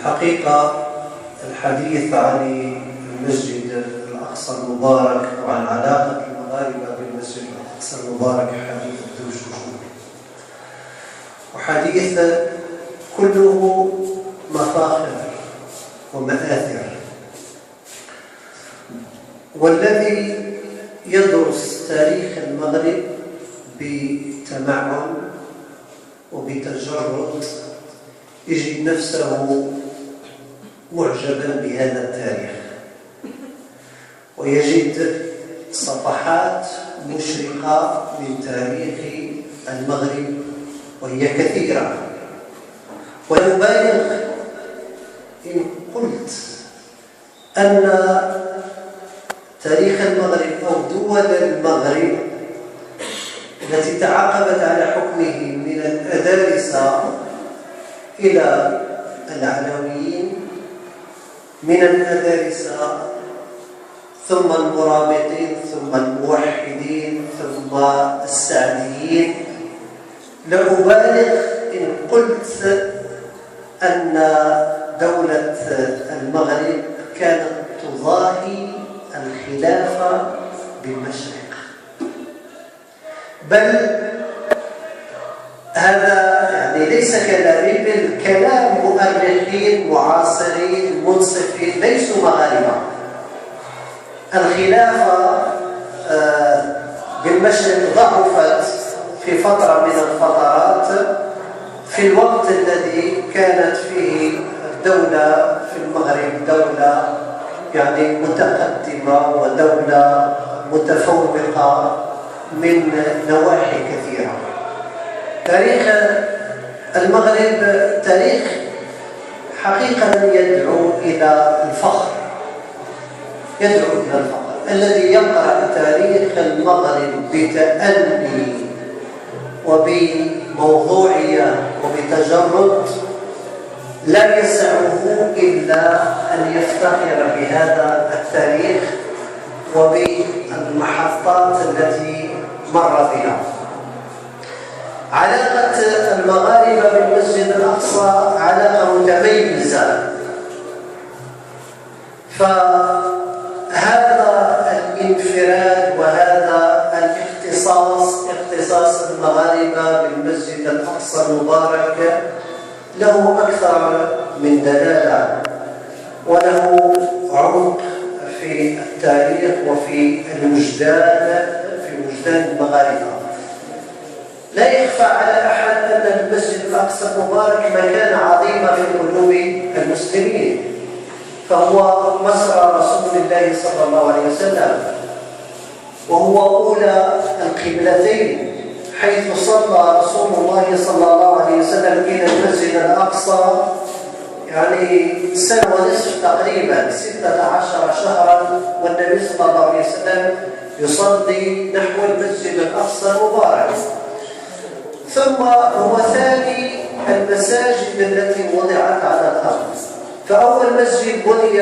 الحقيقة الحديث عن المسجد الأقصى المبارك وعن علاقة المغاربة بالمسجد الأقصى المبارك حديث ذو شجون، وحديث كله مفاخر ومآثر. والذي يدرس تاريخ المغرب بتمعن وبتجرد يجد نفسه معجبا بهذا التاريخ، ويجد صفحات مشرقة من تاريخ المغرب وهي كثيرة. ولا أبالغ إن قلت أن تاريخ المغرب أو دول المغرب التي تعاقبت على حكمه من الأدارسة إلى العلويين، من الأدارسة ثم المرابطين ثم الموحدين ثم السعديين، لا أبالغ إن قلت أن دولة المغرب كانت تضاهي الخلافة بالمشرق. بل هذا يعني ليس كلامي، بل كلام مؤرخين معاصرين منصفين ليسوا مغاربة. الخلافة بالمشرق ضعفت في فترة من الفترات، في الوقت الذي كانت فيه الدولة في المغرب دولة يعني متقدمة ودولة متفوقة من نواحي كثيرة. تاريخ المغرب تاريخ حقيقة يدعو إلى الفخر، يدعو إلى الفخر. الذي يقرأ تاريخ المغرب بتأني وبموضوعية وبتجرد لا يسعه إلا أن يفتخر بهذا التاريخ وبالمحطات التي مر بها. علاقة المغاربة بالمسجد الأقصى علاقة متميزة، فهذا الانفراد وهذا اختصاص المغاربة بالمسجد الأقصى المبارك له أكثر من دلالة، وله عمق في التاريخ وفي الوجدان، في وجدان المغاربة. لا يخفى على أحد أن المسجد الأقصى المبارك مكانة عظيمة في قلوب المسلمين، فهو مسرى رسول الله صلى الله عليه وسلم، وهو أولى القبلتين، حيث صلى رسول الله صلى الله عليه وسلم إلى المسجد الأقصى يعني سنة ونصف تقريبا، 16 شهرا، والنبي صلى الله عليه وسلم يصلي نحو المسجد الأقصى المبارك. ثم هو ثاني المساجد التي وضعت على الأرض. فأول مسجد بني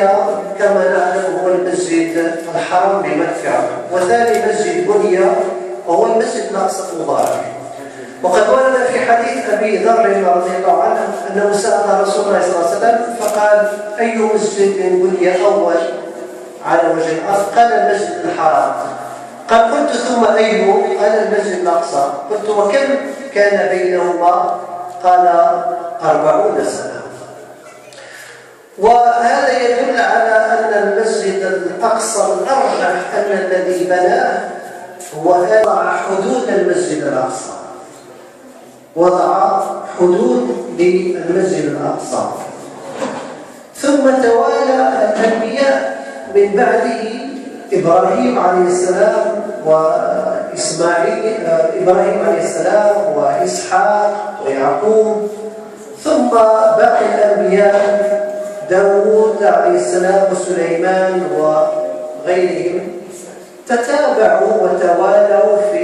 كما نعلم هو المسجد الحرام بمكة، وثاني مسجد بني وهو المسجد الأقصى المبارك. وقد ورد في حديث أبي ذر رضي الله عنه أنه سأل رسول الله صلى الله عليه وسلم فقال: أي مسجد بني أول على وجه الأرض؟ قال: المسجد الحرام. قال: قلت: ثم أيه؟ قال: المسجد الأقصى. قلت: وكم كان بينهما؟ قال: 40 سنة. وهذا يدل على أن المسجد الأقصى الأرجح أن الذي بناه هو وضع حدود المسجد الأقصى، وضع حدود للمسجد الأقصى. ثم توالى الأنبياء من بعده، إبراهيم عليه السلام وإسماعيل، إبراهيم عليه السلام وإسحاق ويعقوب، ثم باقي الأنبياء داود عليه السلام وسليمان وغيرهم تتابعوا وتوالوا في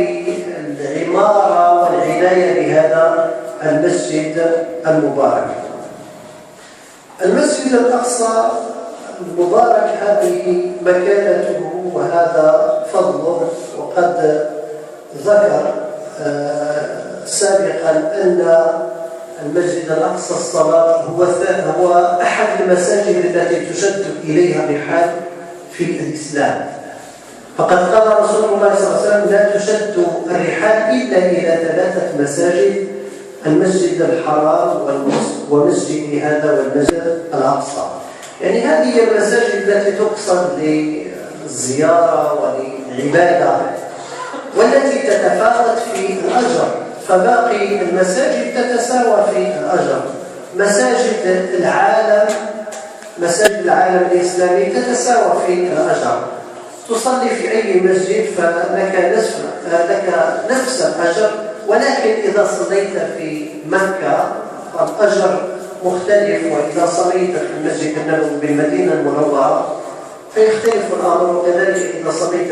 العمارة والعناية بهذا المسجد المبارك. المسجد الأقصى المبارك هذه مكانته وهذا فضله. وقد ذكر سابقا أن المسجد الأقصى الصلاة هو أحد المساجد التي تشد إليها الرحال في الإسلام. فقد قال رسول الله صلى الله عليه وسلم: لا تشد الرحال إلا إلى 3 مساجد: المسجد الحرام ومسجد هذا والمسجد الأقصى. يعني هذه هي المساجد التي تقصد للزيارة وللعبادة والتي تتفاوت في الأجر، فباقي المساجد تتساوى في الأجر. مساجد العالم الإسلامي تتساوى في الأجر. تصلي في أي مسجد فلك نفس الأجر، ولكن إذا صليت في مكة فالأجر مختلف، وإذا صليت في المسجد النبوي بالمدينة المنورة فيختلف الأمر، وكذلك إذا صليت